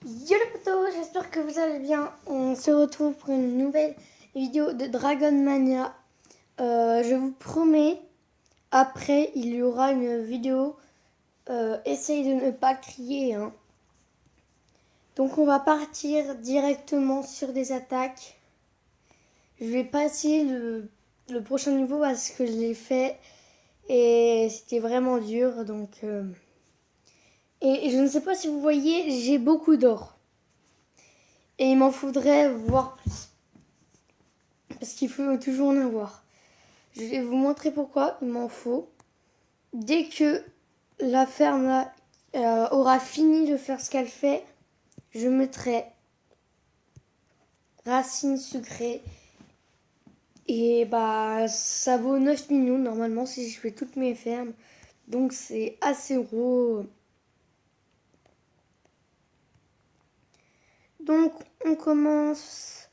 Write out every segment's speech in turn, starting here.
Yo les potos, j'espère que vous allez bien. On se retrouve pour une nouvelle vidéo de Dragon Mania. Je vous promets, après il y aura une vidéo. Essaye de ne pas crier, hein. Donc on va partir directement sur des attaques. Je vais passer le prochain niveau parce que je l'ai fait et c'était vraiment dur. Et je ne sais pas si vous voyez, j'ai beaucoup d'or. Et il m'en faudrait voir plus. Parce qu'il faut toujours en avoir. Je vais vous montrer pourquoi il m'en faut. Dès que la ferme là, aura fini de faire ce qu'elle fait, je mettrai racines sucrées. Et bah ça vaut 9 millions normalement si je fais toutes mes fermes. Donc c'est assez gros. Donc on commence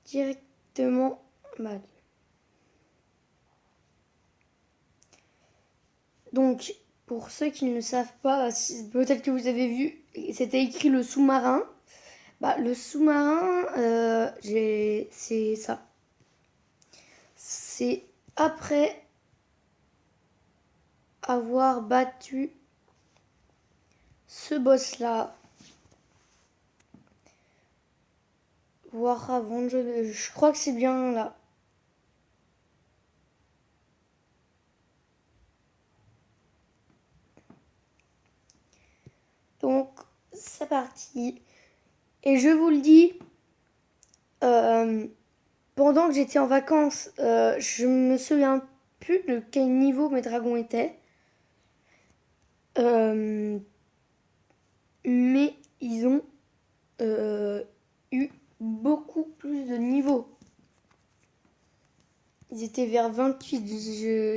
directement. Donc pour ceux qui ne savent pas, peut-être que vous avez vu, c'était écrit le sous-marin. Bah, le sous-marin, c'est ça. C'est après avoir battu ce boss-là. Voire avant, je crois que c'est bien là. Donc, c'est parti. Et je vous le dis, pendant que j'étais en vacances, je me souviens plus de quel niveau mes dragons étaient. Mais ils ont eu beaucoup plus de niveaux. Ils étaient vers 28,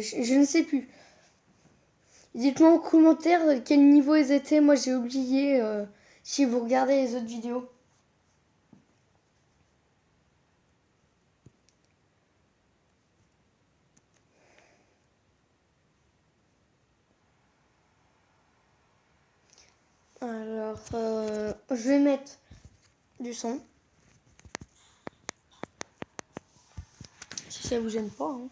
je ne sais plus. Dites-moi en commentaire quel niveau ils étaient, moi j'ai oublié si vous regardez les autres vidéos. Alors, je vais mettre du son. Si ça vous gêne pas, hein.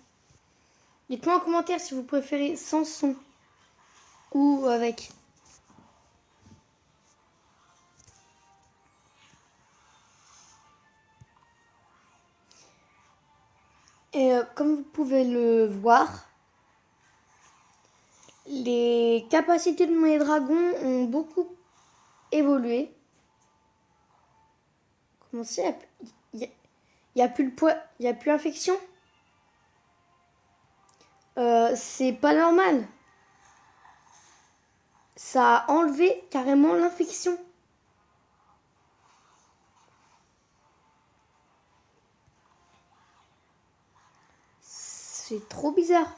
Dites-moi en commentaire si vous préférez sans son ou avec. Et comme vous pouvez le voir, les capacités de mes dragons ont beaucoup évolué. Comment c'est? Il n'y a plus le poids, il n'y a plus l'infection. C'est pas normal. Ça a enlevé carrément l'infection. C'est trop bizarre.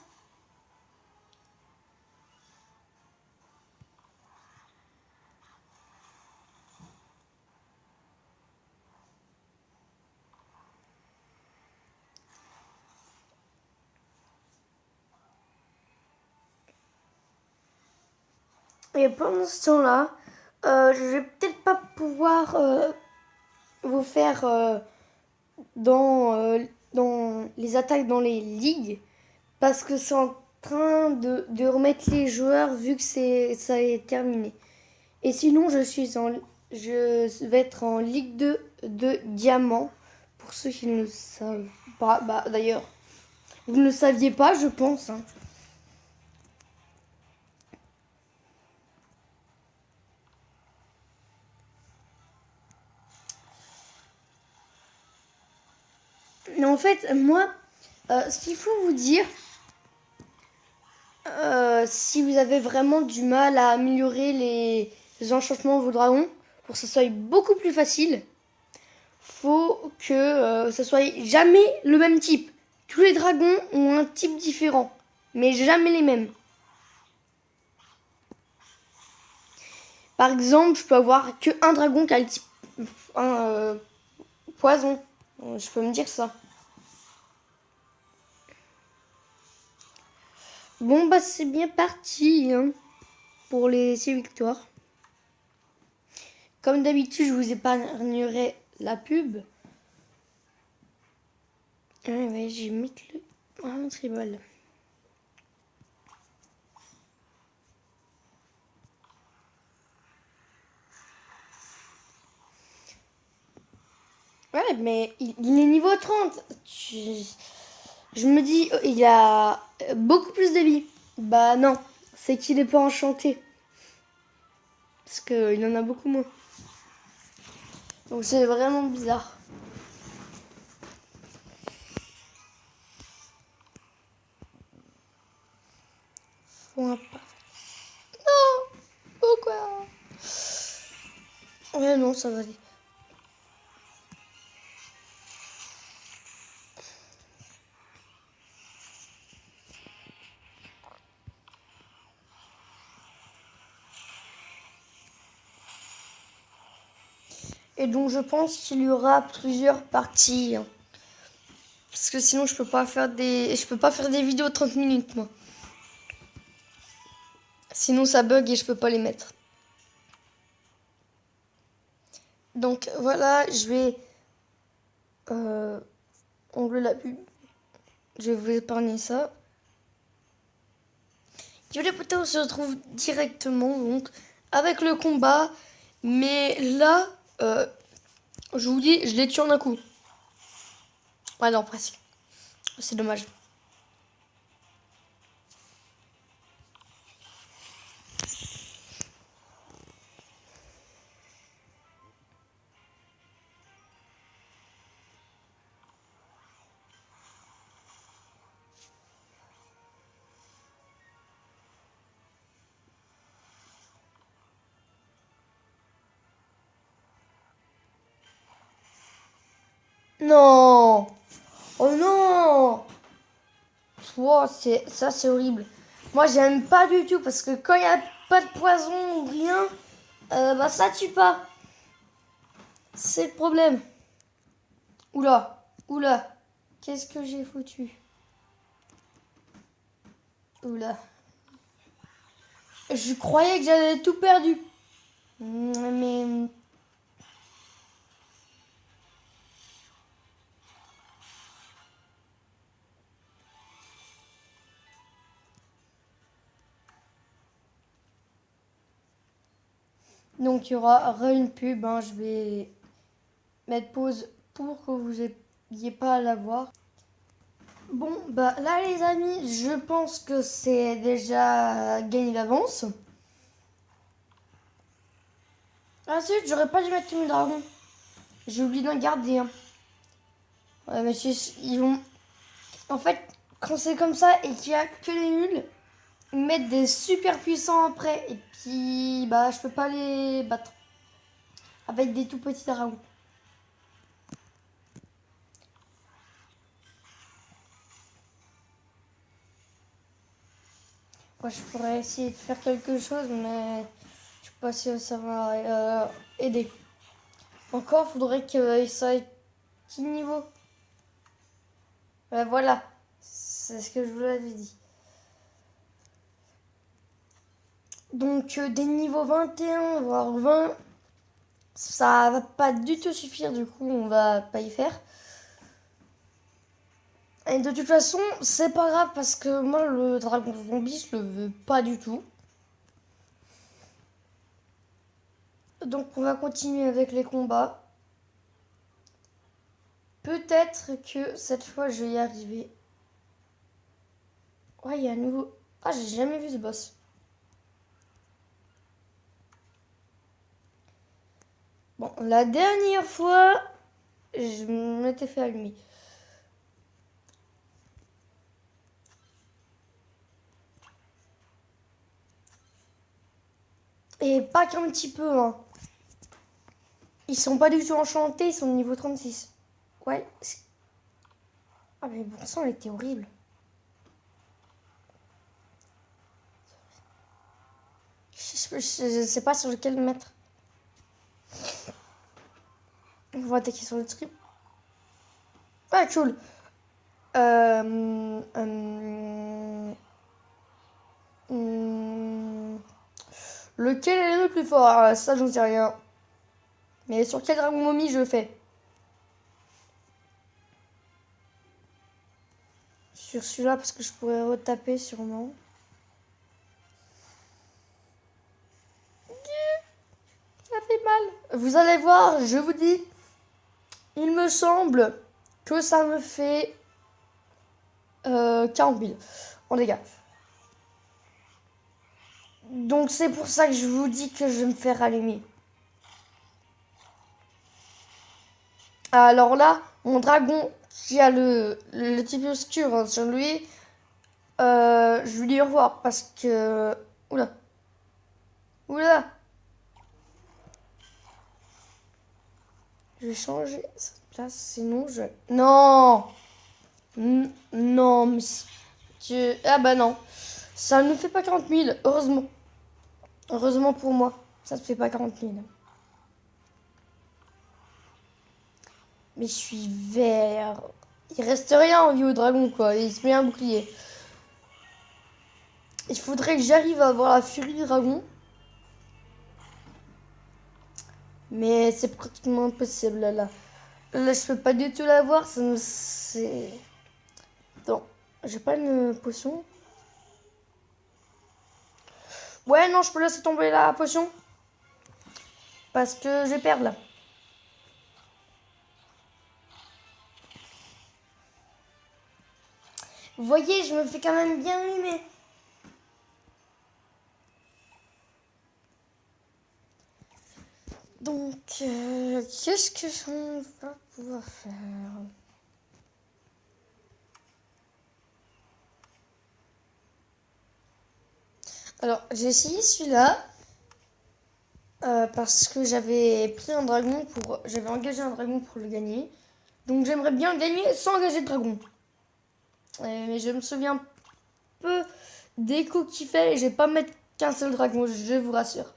Et pendant ce temps-là, je vais peut-être pas pouvoir vous faire dans les attaques dans les ligues parce que c'est en train de remettre les joueurs vu que ça est terminé. Et sinon, je vais être en Ligue 2 de Diamant pour ceux qui ne le savent pas. Bah, d'ailleurs, vous ne le saviez pas, je pense, hein. Mais en fait, moi, ce qu'il faut vous dire, si vous avez vraiment du mal à améliorer les enchantements de vos dragons, pour que ce soit beaucoup plus facile, faut que ce soit jamais le même type. Tous les dragons ont un type différent, mais jamais les mêmes. Par exemple, je peux avoir que un dragon qui a le type poison. Je peux me dire ça. Bon, bah c'est bien parti, hein, pour les 6 victoires. Comme d'habitude, je vous épargnerai la pub. Ouais, je vais mettre le vraiment tribal. Ouais, mais il est niveau 30. Je me dis, il a beaucoup plus de vie. Bah non, c'est qu'il est pas enchanté. Parce qu'il en a beaucoup moins. Donc c'est vraiment bizarre. Non, pourquoi? Ouais, non, ça va aller. Et donc je pense qu'il y aura plusieurs parties. Parce que sinon je peux pas faire des vidéos de 30 minutes moi. Sinon ça bug et je peux pas les mettre. Donc voilà, je vais enlever la pub. Je vais vous épargner ça. Yo les potos, on se retrouve directement donc avec le combat. Mais là, je vous dis, je les tue en un coup. Ouais non, presque. C'est dommage. Non! Oh non! Wow, c'est horrible. Moi, j'aime pas du tout parce que quand il n'y a pas de poison ou rien, bah ça tue pas. C'est le problème. Oula, oula. Qu'est-ce que j'ai foutu? Oula. Je croyais que j'avais tout perdu. Mais... Donc, il y aura une pub. Hein. Je vais mettre pause pour que vous n'ayez pas à la voir. Bon, bah là, les amis, je pense que c'est déjà gagné d'avance. Ah, zut, j'aurais pas dû mettre tous mes dragons. J'ai oublié d'en garder un. Ouais, mais ils vont... En fait, quand c'est comme ça et qu'il y a que les nuls, ils mettent des super puissants après. Et puis, bah, je peux pas les battre. Avec des tout petits dragons. Moi, je pourrais essayer de faire quelque chose, mais je sais pas si ça va aider. Encore, faudrait que ça ait petit niveau. Voilà, c'est ce que je vous l'avais dit. Donc, des niveaux 21, voire 20, ça va pas du tout suffire, du coup, on va pas y faire. Et de toute façon, c'est pas grave parce que moi, le dragon zombie, je le veux pas du tout. Donc, on va continuer avec les combats. Peut-être que cette fois, je vais y arriver. Ouais, il y a un nouveau... Ah, j'ai jamais vu ce boss. Bon, la dernière fois, je m'étais fait allumer. Et pas qu'un petit peu, hein. Ils sont pas du tout enchantés, ils sont niveau 36. Ouais. Ah, mais bon sang, elle était horrible. Je sais pas sur lequel mettre. On va attaquer sur le truc. Ah, cool. Lequel est le plus fort? Ça, j'en sais rien. Mais sur quel dragon momie je fais? Sur celui-là, parce que je pourrais retaper sûrement. Ça fait mal. Vous allez voir, je vous dis, il me semble que ça me fait 40 000 en dégâts. Donc c'est pour ça que je vous dis que je vais me faire rallumer. Alors là, mon dragon qui a le type obscur hein, sur lui, je vais lui au revoir parce que... Oula. Oula. Je vais changer sa place, sinon je... Non. Non, mais... Ah bah non. Ça ne fait pas 40 000, heureusement. Heureusement pour moi, ça ne fait pas 40 000. Mais je suis vert. Il reste rien en vie au dragon, quoi. Il se met un bouclier. Il faudrait que j'arrive à avoir la furie du dragon. Mais c'est pratiquement impossible, là. Là, je peux pas du tout l'avoir. C'est... Attends, j'ai pas une potion. Ouais, non, je peux laisser tomber la potion. Parce que je vais perdre, là. Vous voyez, je me fais quand même bien mimer. Donc, qu'est-ce que on va pouvoir faire? Alors, j'ai essayé celui-là. Parce que j'avais pris un dragon pour... J'avais engagé un dragon pour le gagner. Donc, j'aimerais bien le gagner sans engager de dragon. Mais je me souviens peu des coups qu'il fait et je vais pas mettre qu'un seul dragon, je vous rassure.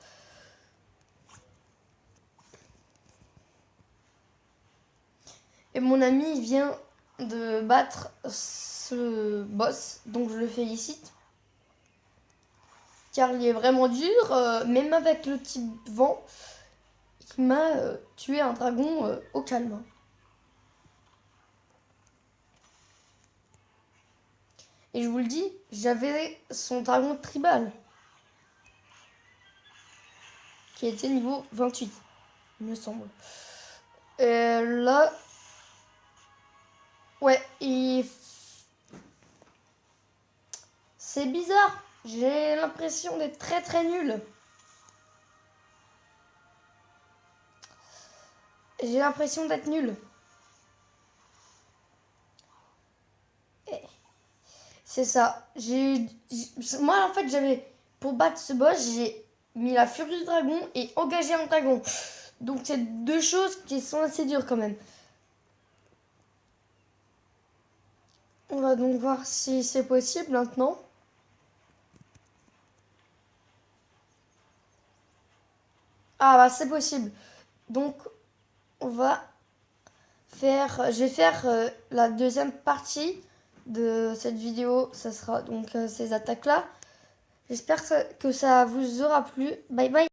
Et mon ami il vient de battre ce boss, donc je le félicite. Car il est vraiment dur, même avec le type vent, il m'a tué un dragon au calme. Et je vous le dis, j'avais son dragon tribal, qui était niveau 28, il me semble. Et là... Ouais, c'est bizarre. J'ai l'impression d'être très très nul. J'ai l'impression d'être nul. C'est ça. Moi, en fait, j'avais... Pour battre ce boss, j'ai mis la furie du dragon et engagé un dragon. Donc, c'est deux choses qui sont assez dures quand même. On va donc voir si c'est possible maintenant. Ah bah c'est possible. Donc on va faire... Je vais faire la deuxième partie de cette vidéo. Ça sera donc ces attaques-là. J'espère que ça vous aura plu. Bye bye.